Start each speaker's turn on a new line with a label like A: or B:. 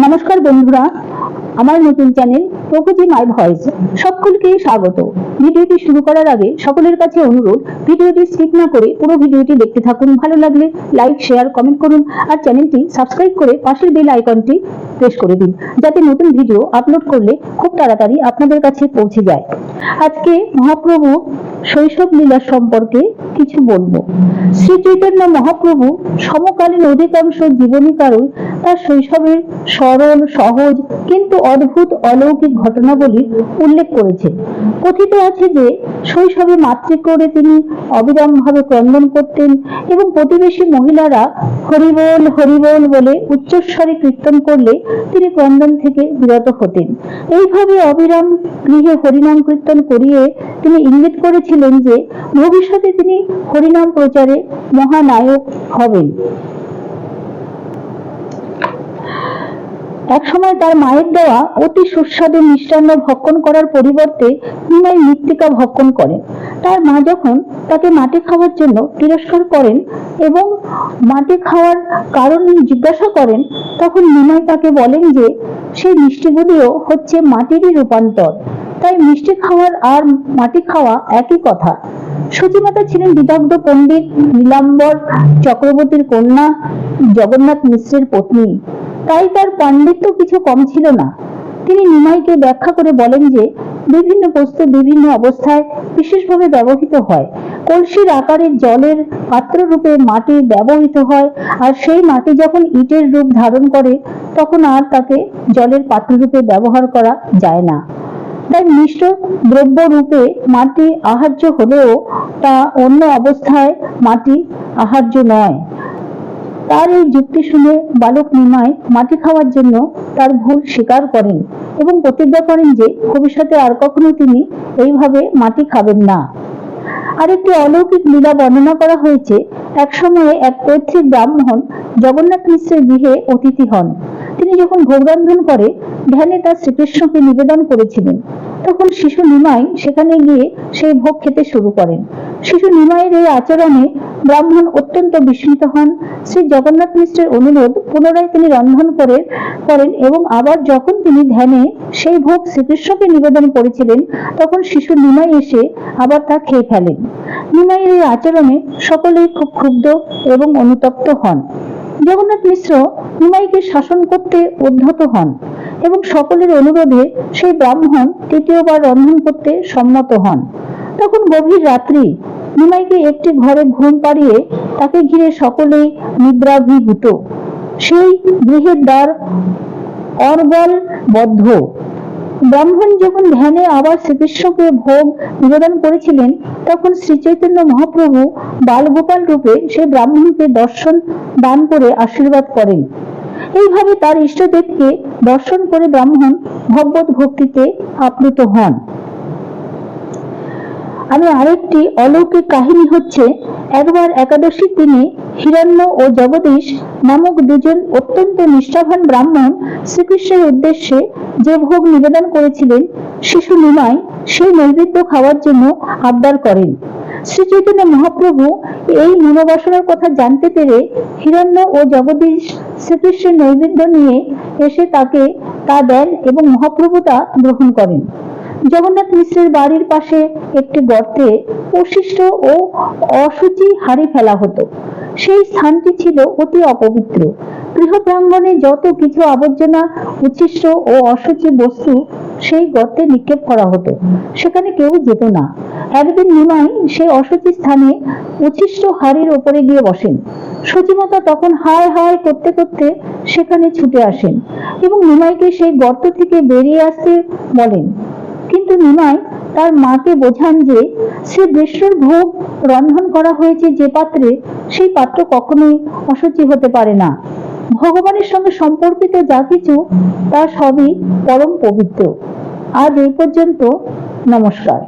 A: নমস্কার বন্ধুরা, আমার নতুন চ্যানেল প্রকৃতি মাই ভয়েস সকলকে স্বাগত। ভিডিওটি শুরু করার আগে সকলের কাছে অনুরোধ, ভিডিওটি স্কিপ না করে পুরো ভিডিওটি দেখতে থাকুন। ভালো লাগলে লাইক, শেয়ার, কমেন্ট করুন আর চ্যানেলটি সাবস্ক্রাইব করে পাশের বেল আইকনটি প্রেস করে দিন, যাতে নতুন ভিডিও আপলোড করলে খুব তাড়াতাড়ি আপনাদের কাছে পৌঁছে যায়। আজকে মহাপ্রভু শৈশব লীলা সম্পর্কে কিছু বলবো। শ্রী চৈতন্য মহাপ্রভু সমকালীন অধিকাংশ জীবনীকারই তার শৈশবের সরল, সহজ কিন্তু অদ্ভুত অলৌকিক ঘটনাবলী উল্লেখ করেছেন। কথিত আছে যে শৈশবে মাতৃক্রোড়ে তিনি অবিরামভাবে ক্রন্দন করতেন এবং প্রতিবেশী মহিলারা হরিবোল হরিবোল বলে উচ্চস্বরে কীর্তন করলে তিনি ক্রন্দন থেকে বিরত হতেন। এইভাবে অবিরাম গৃহে হরিনাম কীর্তন করিয়ে তিনি ইঙ্গিত করেছিলেন যে ভবিষ্যতে তিনি হরিনাম প্রচারে মহানায়ক হবেন। একসময় তার মায়ের দেওয়া অতি সুস্বাদু মিষ্টান্ন ভক্ষণ করার পরিবর্তে নিমাই মৃত্তিকা ভক্ষণ করেন। তার মা যখন তাকে মাটি খাওয়ার জন্য তিরস্কার করেন এবং মাটি খাওয়ার কারণ জিজ্ঞাসা করেন, তখন নিমাই তাকে বলেন যে সেই মিষ্টিগুলিও হচ্ছে মাটিরই রূপান্তর, তাই মিষ্টি খাওয়ার আর মাটি খাওয়া একই কথা। সতীমাতা ছিলেন বিদগ্ধ পণ্ডিত নীলাম্বর চক্রবর্তীর কন্যা জগন্নাথ মিশ্রের পত্নী, তাই তার পাণ্ডিত্য কিছু কম ছিল না। তিনি নিমাইকে ব্যাখ্যা করে বলেন যে বিভিন্ন বস্তু বিভিন্ন অবস্থায় বিশেষভাবে ব্যবহৃত হয়। কলসির আকারে জলের পাত্র রূপে মাটি ব্যবহৃত হয়, আর সেই মাটি যখন ইটের রূপ ধারণ করে তখন আর তাকে জলের পাত্র রূপে ব্যবহার করা যায় না। তাই মিষ্ট দ্রব্য রূপে মাটি আহার্য হলেও তা অন্য অবস্থায় মাটি আহার্য নয়। তার এই যুক্তি শুনে বালক নিমাই মাটি খাওয়ার জন্য তার ভুল স্বীকার করেন এবং প্রতিজ্ঞা করেন যে ভবিষ্যতে আর কখনো তিনি এইভাবে মাটি খাবেন না। আরেকটি অলৌকিক লীলা বর্ণনা করা হয়েছে। এক সময়ে এক পৈতৃক ব্রাহ্মণ জগন্নাথ মিশ্রের গৃহে অতিথি হন। তিনি যখন ভোগ রন্ধন করে ধ্যানে তার শ্রীকৃষ্ণকে নিবেদন করেছিলেন, তখন শিশু নিমাই সেখানে গিয়ে সেই ভোগ খেতে শুরু করেন। শিশু নিমাইয়ের এই আচরণে ব্রাহ্মণ অত্যন্ত বিস্মিত হন। শ্রী জগন্নাথ মিশ্রের অনুরোধ পুনরায় তিনি রন্ধন করেন এবং আবার যখন তিনি ধ্যানে সেই ভোগ শ্রীকৃষ্ণকে নিবেদন করেছিলেন, তখন শিশু নিমাই এসে আবার তা খেয়ে ফেলেন। নিমাইয়ের এই আচরণে সকলেই খুব ক্ষুব্ধ এবং অনুতপ্ত হন। জগন্নাথ মিশ্র নিমাইকে শাসন করতে উদ্ধত হন এবং সকলের অনুরোধে সেই ব্রাহ্মণ তৃতীয়বার রন্ধন করতে সম্মত হন। তখন গভীর রাত্রি। নিমাইকে একটি ঘরে ঘুম পাড়িয়ে তাকে ঘিরে সকলেই নিদ্রাভিভূত। সেই গৃহের দ্বার অর্গল বদ্ধ। ব্রাহ্মণ যখন ধ্যানে আবার শ্রীকৃষ্ণকে ভোগ নিবেদন করেছিলেন, তখন শ্রী চৈতন্য মহাপ্রভু বালগোপাল রূপে সেই ব্রাহ্মণকে দর্শন দান করে আশীর্বাদ করেন। এইভাবে তার ইষ্টদেবকে দর্শন করে ব্রাহ্মণ ভগবত ভক্তিতে আপ্লুত হন। আমি আরেকটি অলৌকিক কাহিনী হচ্ছে, একবার একাদশীর দিনে হিরণ্য ও জগদীশ নামক দুজন অত্যন্ত নিষ্ঠাবান ব্রাহ্মণ শ্রীকৃষ্ণের উদ্দেশ্যে যে ভোগ নিবেদন করেছিলেন, শিশু নিমাই সেই নৈবেদ্য খাওয়ার জন্য আবদার করেন। শ্রী চৈতন্য মহাপ্রভু এই মনোবাসনার কথা জানতে পেরে হিরণ্য ও জগদীশ শ্রীকৃষ্ণের নৈবেদ্য নিয়ে এসে তাকে তা দেন এবং মহাপ্রভু তা গ্রহণ করেন। জগন্নাথ মিশ্রের বাড়ির পাশে একটি গর্তে অশিষ্ট ও অশুচি হাড়ি ফেলা হতো। সেই স্থানটি ছিল অতি অপবিত্র। গৃহ প্রাঙ্গণে যত কিছু আবর্জনা, উচ্ছিষ্ট ও অশুচি বস্তু সেই গর্তে নিক্ষেপ করা হতো, সেখানে কেউ যেত না। একদিন নিমাই সেই অশুচি স্থানে উচ্ছিষ্ট হাড়ির ওপরে গিয়ে বসেন। সতীমাতা তখন হায় হায় করতে করতে সেখানে ছুটে আসেন এবং নিমাইকে সেই গর্ত থেকে বেরিয়ে আসতে বলেন। কিন্তু নিমাই তার মাকে বোঝান যে শ্রী বিষ্ণুর ভোগ রন্ধন করা হয়েছে যে পাত্রে, সেই পাত্র কখনোই অশুচি হতে পারে না। ভগবানের সঙ্গে সম্পর্কিত যা কিছু তা সবই পরম পবিত্র। আজ এই পর্যন্ত। নমস্কার।